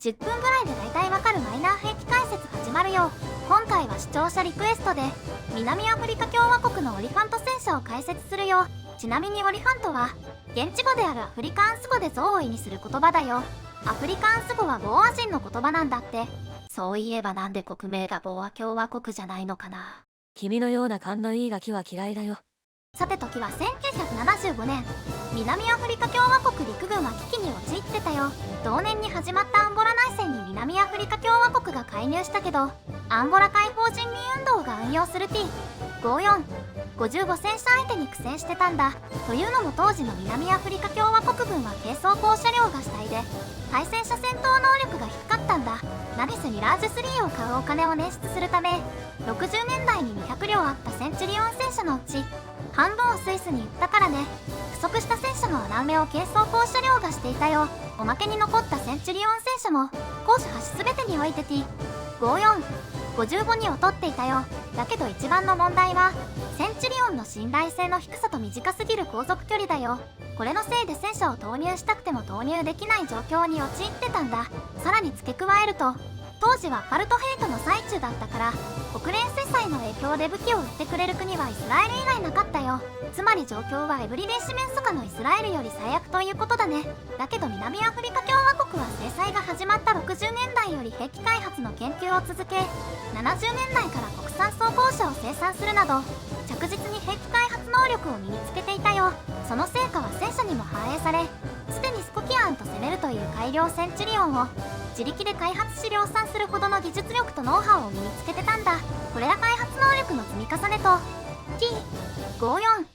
10分ぐらいで大体わかるマイナー兵器解説始まるよ。今回は視聴者リクエストで南アフリカ共和国のオリファント戦車を解説するよ。ちなみにオリファントは現地語であるアフリカンス語で象を意味する言葉だよ。アフリカンス語はボーア人の言葉なんだって。そういえばなんで国名がボーア共和国じゃないのかな。君のような勘のいいガキは嫌いだよ。さて時は1975年、南アフリカ共和国陸軍は危機に陥ってたよ。同年に始まったアンゴラ内戦に南アフリカ共和国が介入したけど、アンゴラ解放人民運動が運用する T54 55戦車相手に苦戦してたんだ。というのも当時の南アフリカ共和国軍は軽装甲車両が主体で対戦車戦闘能力が低かったんだ。何せミラージュ3を買うお金を捻出するため、60年代に200両あったセンチュリオン戦車のうち半分をスイスに売ったからね。不足した戦車の穴埋めを軽装甲車両がしていたよ。おまけに残ったセンチュリオン戦車も攻守端全てにおいて T54 55に劣っていたよ。だけど一番の問題はセンチュリオンの信頼性の低さと短すぎる航続距離だよ。これのせいで戦車を投入したくても投入できない状況に陥ってたんだ。さらに付け加えると当時はアパルトヘイトの最中だったから、国連制裁の影響で武器を売ってくれる国はイスラエル以外なかったよ。つまり状況はエブリデイ四面楚歌のイスラエルより最悪ということだね。だけど南アフリカ共和国は制裁が始まった60年代より兵器開発の研究を続け、70年代から国産装甲車を生産するなど着実に兵器開発能力を身につけていたよ。その成果は戦車にも反映され、すでにスコキアンと攻めるという改良センチュリオンを自力で開発し量産するほどの技術力とノウハウを身につけてたんだ。これら開発能力の積み重ねと T54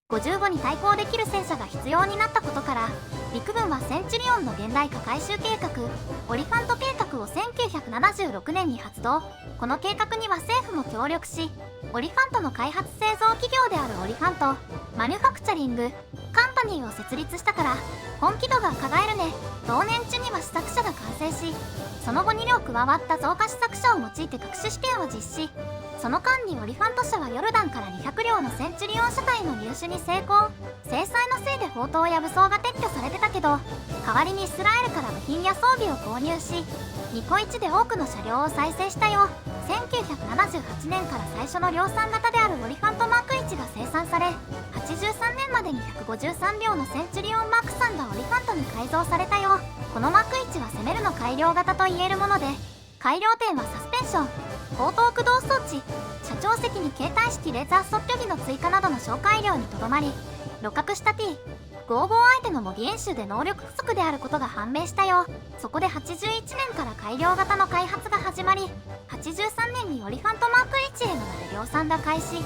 55に対抗できる戦車が必要になったことから、陸軍はセンチュリオンの現代化改修計画オリファント計画を1976年に発動。この計画には政府も協力し、オリファントの開発製造企業であるオリファントマニュファクチャリングカンパニーを設立したから本気度がかがえるね。同年中には試作車が完成し、その後2両加わった増加試作車を用いて各種試験を実施。その間にオリファント社はヨルダンから200両のセンチュリオン車体の入手に成功。制裁のせいで砲塔や武装が撤去されてたけど、代わりにイスラエルから部品や装備を購入し、ニコイチで多くの車両を再生したよ。1978年から最初の量産型であるオリファントマーク1が生産され、83年までに153両のセンチュリオンマーク3がオリファントに改造されたよ。このマーク1は攻めるの改良型といえるもので、改良点はサスペンション、高等駆動装置、車長席に携帯式レーザー測距儀の追加などの小改良にとどまり、露覚した T55 相手の模擬演習で能力不足であることが判明したよ。そこで81年から改良型の開発が始まり、83年にオリファントマーク1への名で量産が開始。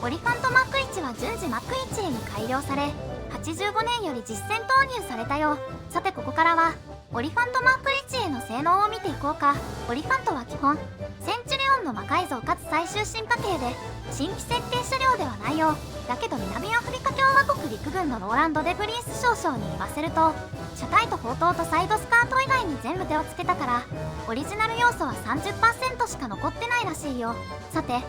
オリファントマーク1は順次マック1へに改良され、85年より実戦投入されたよ。さてここからはオリファントマーク1への性能を見ていこうか。オリファントは基本センチュリオンの魔改造かつ最終進化系で新規設定車両ではないよ。だけど南アフリカ共和国陸軍のローランド・デ・ブリンス少将に言わせると、車体と砲塔とサイドスカート以外に全部手をつけたから、オリジナル要素は 30% しか残ってないらしいよ。さて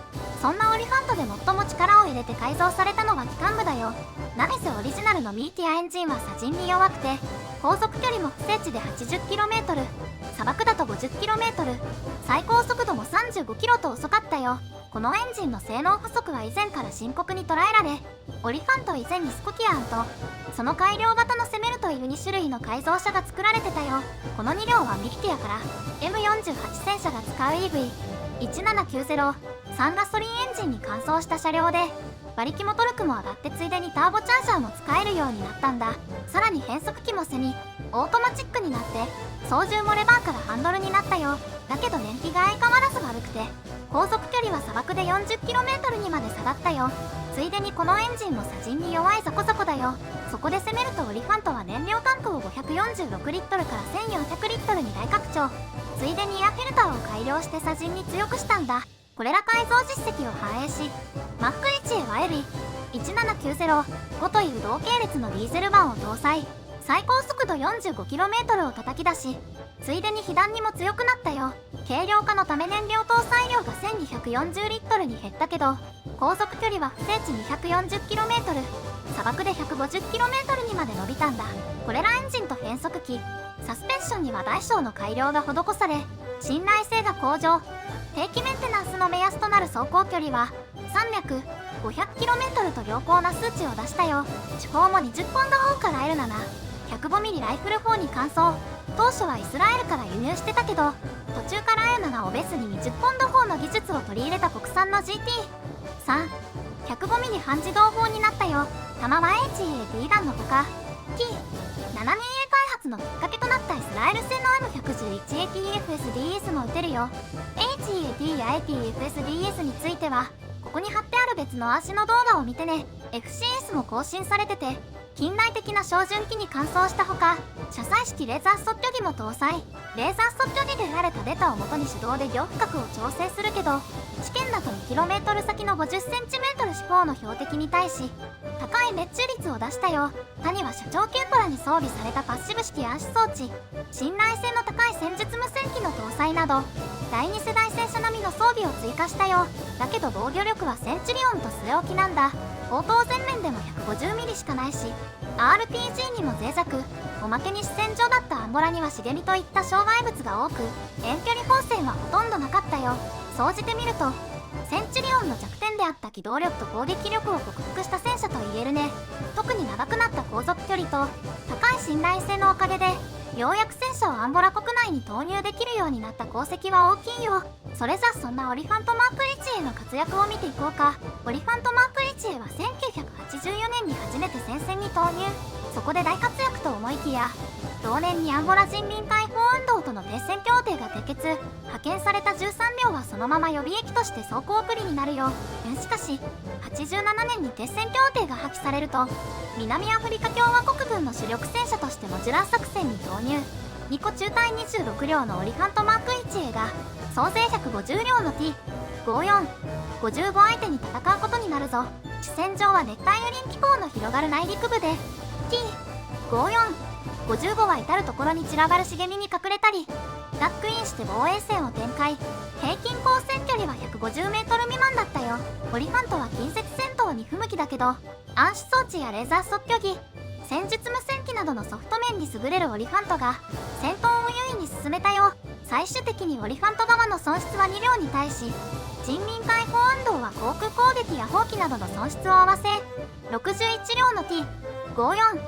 そんなオリファントで最も力を入れて改造されたのは機関部だよ。何せオリジナルのミーティアエンジンは砂塵に弱くて、航続距離も不整地で 80km、 砂漠だと 50km、 最高速度も 35km と遅かったよ。このエンジンの性能不足は以前から深刻に捉えられ、オリファント以前にスコキアンとその改良型のセメルという2種類の改造車が作られてたよ。この2両はミキティアから M48 戦車が使う EV1790 3ガソリンエンジンに換装した車両で、馬力もトルクも上がってついでにターボチャージャーも使えるようになったんだ。さらに変速機もセミオートマチックになって、操縦もレバーからハンドルになったよ。だけど燃費が相変わらず悪くて、航続距離は砂漠で 40km にまで下がったよ。ついでにこのエンジンも砂塵に弱いそこそこだよ。そこで攻めるとオリファントは燃料タンクを546リットルから1400リットルに大拡張。ついでにエアフィルターを改良して砂塵に強くしたんだ。これら改造実績を反映し、マック1へはエビ17905という同系列のディーゼル版を搭載。最高速度 45km を叩き出し、ついでに被弾にも強くなったよ。軽量化のため燃料搭載量が1240リットルに減ったけど、航続距離は不整地 240km、砂漠で 150km にまで伸びたんだ。これらエンジンと変速機、サスペンションには大小の改良が施され、信頼性が向上。定期メンテナンスの目安となる走行距離は300、500km と良好な数値を出したよ。地砲も20ポンド砲から L7、105mm ライフル砲に換装。当初はイスラエルから輸入してたけど、途中から L7 をベースに20ポンド砲の技術を取り入れた国産の GT3、105mm 半自動砲になったよ。弾は HAD 弾のほか T7A 開発のきっかけとなったイスラエル製の M111ATFSDS も撃てるよ。 HAD や ATFSDS についてはここに貼ってある別の足の動画を見てね。 FCS も更新されてて、近代的な照準機に換装したほか、車載式レーザー測距儀も搭載。レーザー測距儀で得られたデータを元に手動で両負角を調整するけど、試験だと 2km 先の 50cm 四方の標的に対し高い命中率を出したよ。他には車長級コラに装備されたパッシブ式暗視装置、信頼性の高い戦術無線機の搭載など、第2世代戦車並みの装備を追加したよ。だけど防御力はセンチュリオンと据え置きなんだ。砲塔前面でも 150mm しかないし、 RPG にも脆弱。おまけに主戦場だったアンゴラには茂みといった障害物が多く、遠距離砲戦はほとんどなかったよ。総じてみるとセンチュリオンの弱点であった機動力と攻撃力を克服した戦車と言えるね。特に長くなった航続距離と高い信頼性のおかげで、ようやく戦車をアンゴラ国内に投入できるようになった功績は大きいよ。それじゃそんなオリファントマーク 1A の活躍を見ていこうか。オリファントマーク 1A は1984年に初めて戦線に投入。そこで大活躍と思いきや、同年にアンゴラ人民解放運動との停戦協定が締結。派遣された13両はそのまま予備役として走行送りになるよ。しかし87年に停戦協定が破棄されると、南アフリカ共和国軍の主力戦車としてモジュラー作戦に投入。2個中隊26両のオリファントマーク 1A が総勢150両の T54、55相手に戦うことになるぞ。主戦場は熱帯雨林気候の広がる内陸部で、 T54、55は至る所に散らばる茂みに隠れたりラックインして防衛線を展開。平均交戦距離は 150m 未満だったよ。オリファントは近接戦闘に不向きだけど、暗視装置やレーザー測距儀、戦術無線機などのソフト面に優れるオリファントが戦闘を優位に進めたよ。最終的にオリファント側の損失は2両に対し、人民解放運動は航空攻撃や砲器などの損失を合わせ61両の T54、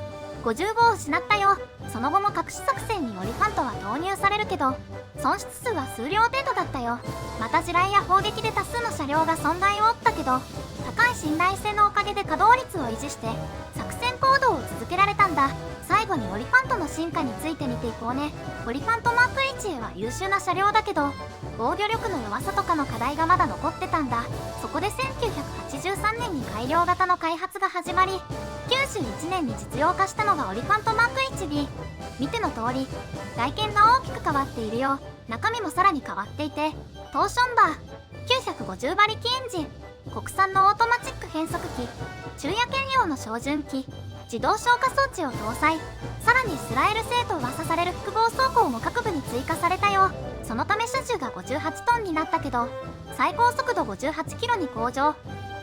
55を失ったよ。その後も隠し作戦にオリファントは投入されるけど、損失数は数両程度だったよ。また地雷や砲撃で多数の車両が損害を負ったけど、高い信頼性のおかげで稼働率を維持して作戦行動を続けられたんだ。最後にオリファントの進化について見ていこうね。オリファントマーク 1A は優秀な車両だけど、防御力の弱さとかの課題がまだ残ってたんだ。そこで1983年に改良型の開発が始まり、91年に実用化したのがオリファントマーク 1B。 見ての通り外見が大きく変わっているよ。中身もさらに変わっていて、トーションバー、950馬力エンジン、国産のオートマチック変速機、昼夜兼用の照準機、自動消火装置を搭載。さらにイスラエル製と噂される複合走行も各部に追加されたよ。そのため車重が58トンになったけど、最高速度58キロに向上。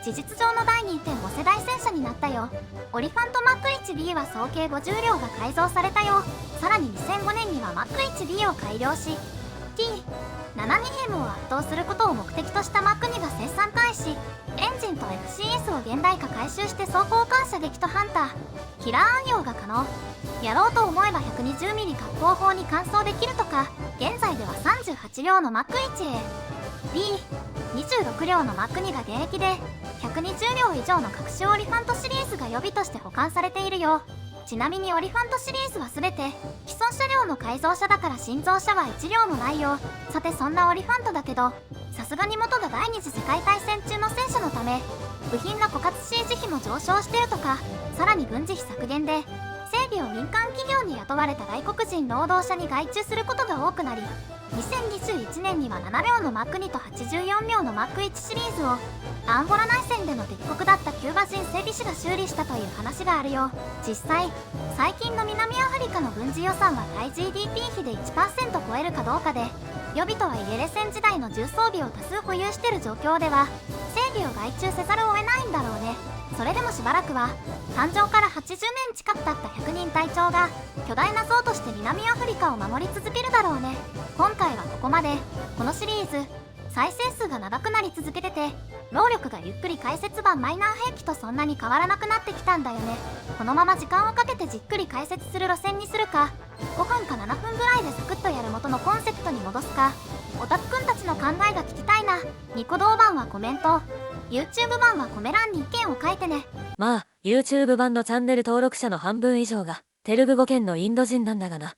事実上の第 2.5 世代戦車になったよ。オリファントマック 1B は総計50両が改造されたよ。さらに2005年にはマック 1B を改良し、 T72M を圧倒することを目的としたマック2が生産開始。エンジンと FCS を現代化改修して装甲艦射撃とハンター、キラー運用が可能。やろうと思えば 120mm 滑降砲に換装できるとか。現在では38両のマック 1A、D26 両のマック2が現役で、120両以上の各種オリファントシリーズが予備として保管されているよ。ちなみにオリファントシリーズは全て既存車両の改造車だから新造車は1両もないよ。さてそんなオリファントだけど、さすがに元が第二次世界大戦中の戦車のため部品の枯渇シージ費も上昇してるとか、さらに軍事費削減で整備を民間企業に雇われた外国人労働者に外注することが多くなり、2021年には7両のマック2と84両のマック1シリーズをアンゴラ内戦での敵国だったキューバ人整備士が修理したという話があるよ。実際最近の南アフリカの軍事予算は対 GDP 比で 1% 超えるかどうかで、予備とはいえ冷戦時代の重装備を多数保有している状況では整義を外注せざるを得ないんだろうね。それでもしばらくは誕生から80年近く経った百人隊長が巨大な像として南アフリカを守り続けるだろうね。今回はここまで。このシリーズ再生数が長くなり続けてて、労力がゆっくり解説版マイナー兵器とそんなに変わらなくなってきたんだよね。このまま時間をかけてじっくり解説する路線にするか、5分か7分ぐらいでサクッとやる元のコンセプトに戻すか、オタクくんたちの考えが聞きたいな。ニコ動版はコメント、 YouTube 版はコメ欄に意見を書いてね。まあ YouTube 版のチャンネル登録者の半分以上がテルグ語圏のインド人なんだがな。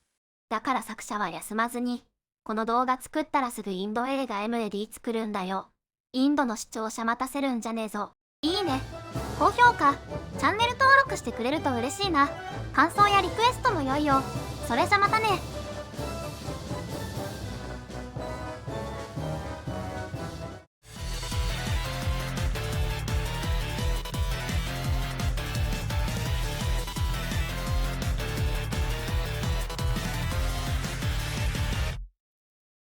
だから作者は休まずに、この動画作ったらすぐインド映画 MAD 作るんだよ。インドの視聴者待たせるんじゃねえぞ。いいね、高評価、チャンネル登録してくれると嬉しいな。感想やリクエストも良いよ。それじゃまたね。